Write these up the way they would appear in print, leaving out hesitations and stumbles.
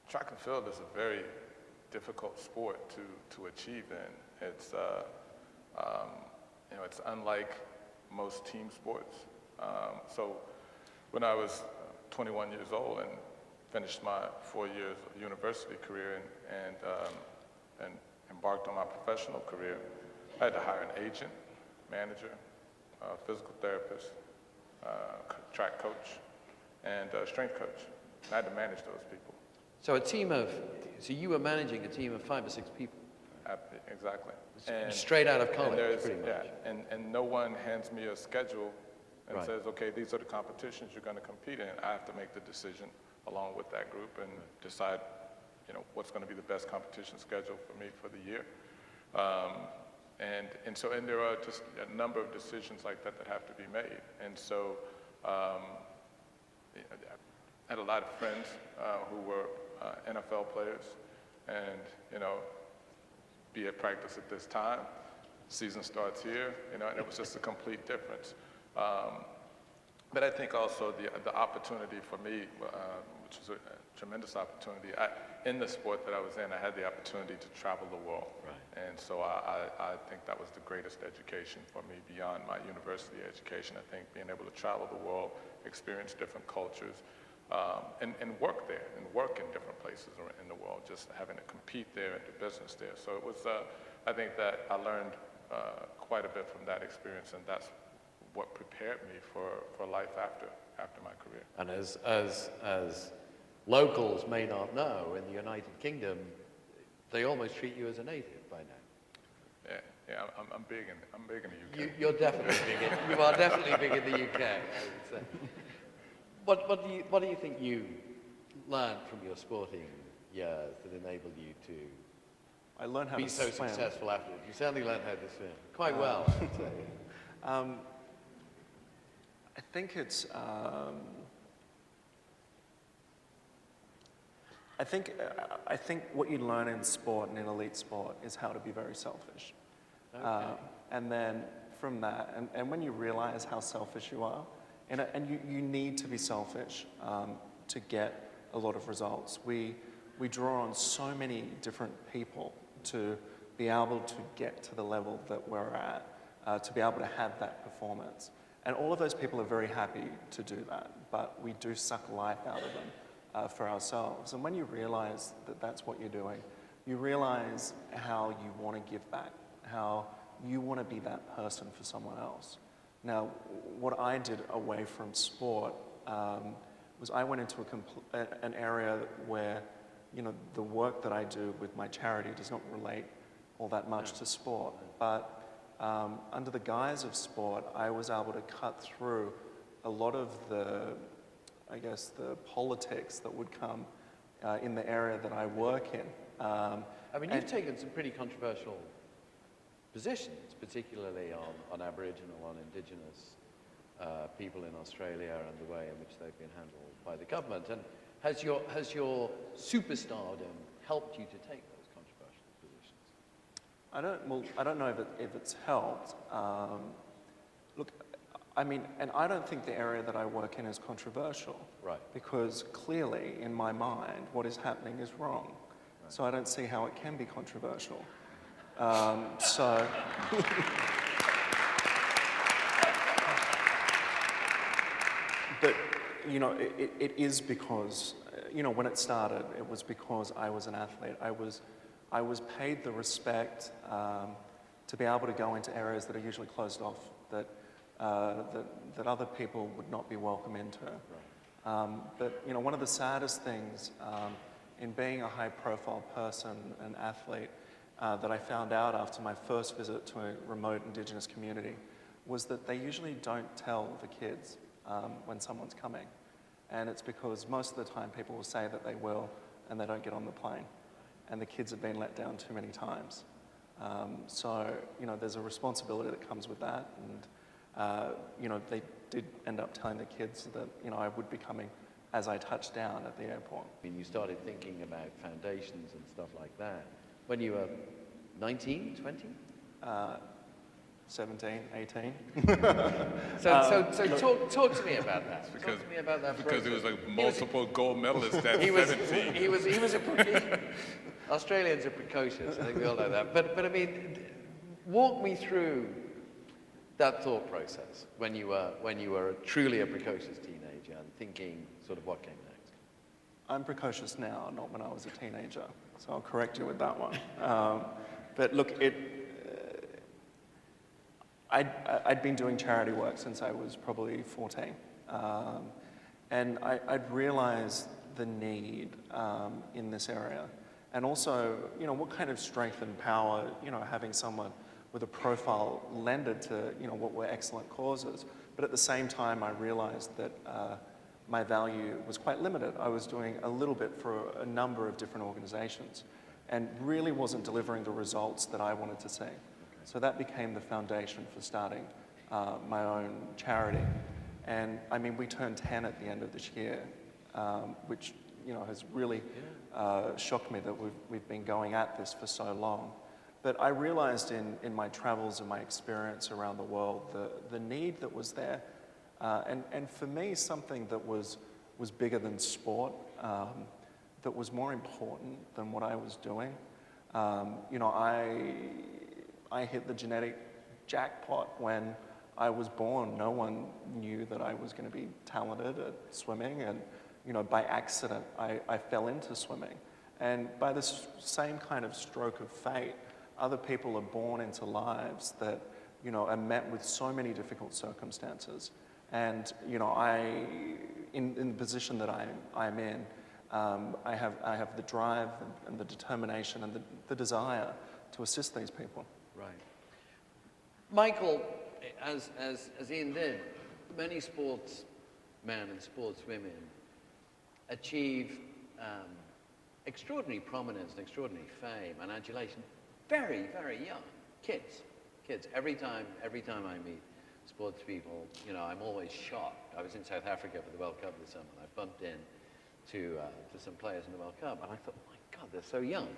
Track and field is a very difficult sport to achieve in. It's, it's unlike most team sports. So when I was 21 years old and finished my 4 years of university career and embarked on my professional career, I had to hire an agent, manager, physical therapist, track coach, and strength coach. And I had to manage those people. So you were managing a team of 5 or 6 people? Exactly. And straight out of college, pretty much. Yeah, and no one hands me a schedule and right. says, okay, these are the competitions you're going to compete in. I have to make the decision along with that group and decide, what's going to be the best competition schedule for me for the year. And there are just a number of decisions like that have to be made. And so I had a lot of friends who were NFL players, and be at practice at this time, season starts here, and it was just a complete difference. But I think also the opportunity for me, which was a tremendous opportunity, in the sport that I was in, I had the opportunity to travel the world. Right. And so I think that was the greatest education for me beyond my university education. I think being able to travel the world, experience different cultures, and work there, and work in different places in the world, just having to compete there and do business there. So it was, I think that I learned quite a bit from that experience, and that's what prepared me for life after my career. And as locals may not know, in the United Kingdom, they almost treat you as a native by now. Yeah, I'm big in the UK. You're definitely big. You are definitely big in the UK, I would say. What do you think you learned from your sporting years that enabled you to I learned how be to so swim. successful afterwards? You certainly learned how to swim quite well, I would say. I think it's. I think what you learn in sport and in elite sport is how to be very selfish. Okay. And then from that, and when you realize how selfish you are, and you need to be selfish to get a lot of results. We draw on so many different people to be able to get to the level that we're at, to be able to have that performance. And all of those people are very happy to do that, but we do suck life out of them for ourselves. And when you realize that that's what you're doing, you realize how you want to give back, how you want to be that person for someone else. Now, what I did away from sport was I went into an area where, the work that I do with my charity does not relate all that much to sport. But under the guise of sport, I was able to cut through a lot of the politics that would come in the area that I work in. You've taken some pretty controversial positions, particularly on Aboriginal, on Indigenous people in Australia and the way in which they've been handled by the government. And has your superstardom helped you to take those controversial positions? I don't know if it's helped. Look, and I don't think the area that I work in is controversial. Right. Because clearly, in my mind, what is happening is wrong. Right. So I don't see how it can be controversial. But, it is because, when it started, it was because I was an athlete. I was paid the respect to be able to go into areas that are usually closed off, that other people would not be welcome into. But, one of the saddest things in being a high-profile person, an athlete, that I found out after my first visit to a remote Indigenous community was that they usually don't tell the kids when someone's coming. And it's because most of the time people will say that they will and they don't get on the plane. And the kids have been let down too many times. So, there's a responsibility that comes with that. And, they did end up telling the kids that, I would be coming as I touched down at the airport. You started thinking about foundations and stuff like that when you were 19, 20? 17, 18. Talk to me about that. Talk to me about that Because he process. was a multiple gold medalist at He was 17. he was a Australians are precocious. I think we all know that. But I mean, walk me through that thought process when you were truly a precocious teenager and thinking sort of what came next. I'm precocious now, not when I was a teenager, so I'll correct you with that one. But look, I'd been doing charity work since I was probably 14. And I'd realized the need in this area. And also, you know, what kind of strength and power, you know, having someone with a profile lended to, you know, what were excellent causes. But at the same time, I realized that my value was quite limited. I was doing a little bit for a number of different organizations and really wasn't delivering the results that I wanted to see. So that became the foundation for starting my own charity. And I mean, we turned 10 at the end of this year, which, you know, has really shocked me that we've been going at this for so long. But I realized in my travels and my experience around the world the need that was there. And for me, something that was bigger than sport, that was more important than what I was doing. You know, I hit the genetic jackpot when I was born. No one knew that I was going to be talented at swimming, and, you know, by accident, I fell into swimming. And by this same kind of stroke of fate, other people are born into lives that, you know, are met with so many difficult circumstances. And, you know, in the position that I'm in, I have the drive and the determination and the desire to assist these people. Right. Michael, as Ian did, many sportsmen and sportswomen achieve extraordinary prominence and extraordinary fame and adulation very, very young. Kids. Every time I meet sports people, you know, I'm always shocked. I was in South Africa for the World Cup this summer, and I bumped in to some players in the World Cup, and I thought, my God, they're so young.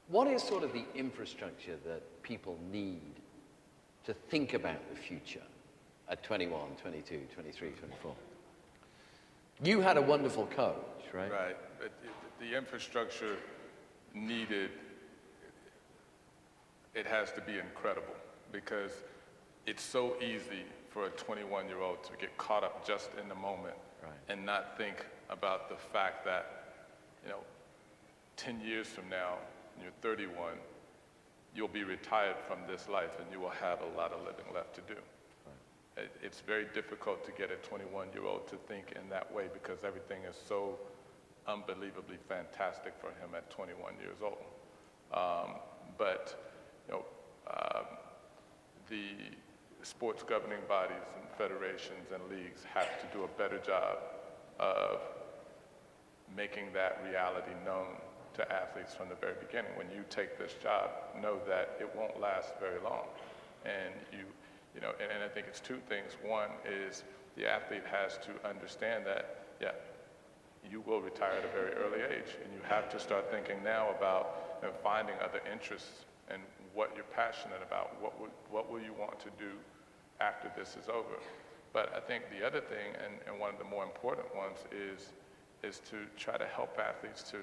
What is sort of the infrastructure that people need to think about the future at 21, 22, 23, 24? You had a wonderful coach, right? Right, but the infrastructure needed, it has to be incredible, because it's so easy for a 21-year-old to get caught up just in the moment, right, and not think about the fact that, you know, 10 years from now, when you're 31, you'll be retired from this life and you will have a lot of living left to do. Right. It's very difficult to get a 21-year-old to think in that way, because everything is so unbelievably fantastic for him at 21 years old. But you know, the sports governing bodies and federations and leagues have to do a better job of making that reality known to athletes from the very beginning. When you take this job, know that it won't last very long. And you know, and I think it's two things. One is the athlete has to understand that, yeah, you will retire at a very early age, and you have to start thinking now about, you know, finding other interests and what you're passionate about. What will you want to do after this is over? But I think the other thing, and one of the more important ones, is to try to help athletes to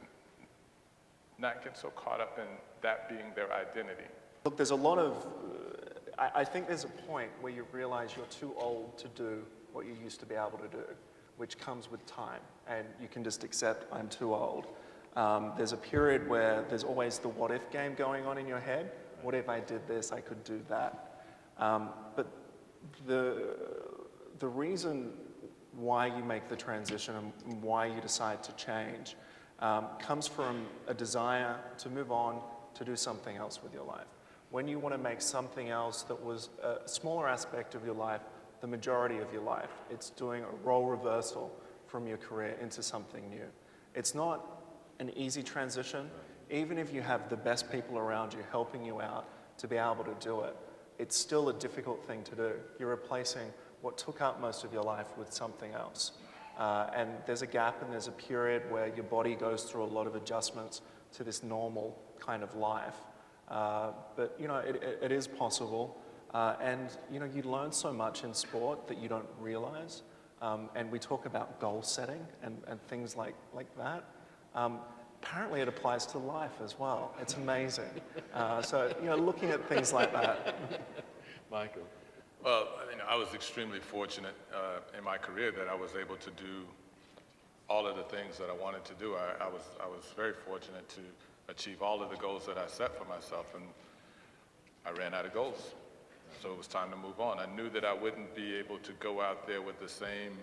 not get so caught up in that being their identity. Look, there's a lot of, I think there's a point where you realize you're too old to do what you used to be able to do, which comes with time, and you can just accept, I'm too old. There's a period where there's always the what if game going on in your head. What if I did this, I could do that. But the reason why you make the transition and why you decide to change comes from a desire to move on, to do something else with your life. When you want to make something else that was a smaller aspect of your life the majority of your life, it's doing a role reversal from your career into something new. It's not an easy transition. Even if you have the best people around you helping you out to be able to do it, it's still a difficult thing to do. You're replacing what took up most of your life with something else. And there's a gap and there's a period where your body goes through a lot of adjustments to this normal kind of life. But you know, it is possible, and you know, you learn so much in sport that you don't realize. And we talk about goal setting and things like that. Apparently, it applies to life as well. It's amazing. So you know, looking at things like that. Michael. Well, you know, I was extremely fortunate in my career that I was able to do all of the things that I wanted to do. I was very fortunate to achieve all of the goals that I set for myself, and I ran out of goals. So it was time to move on. I knew that I wouldn't be able to go out there with the same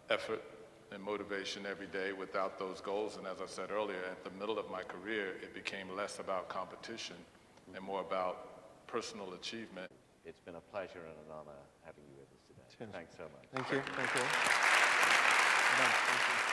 effort and motivation every day without those goals. And as I said earlier, at the middle of my career, it became less about competition and more about personal achievement. It's been a pleasure and an honor having you with us today. Cheers. Thanks so much. Thank you. Thank you. Thank you.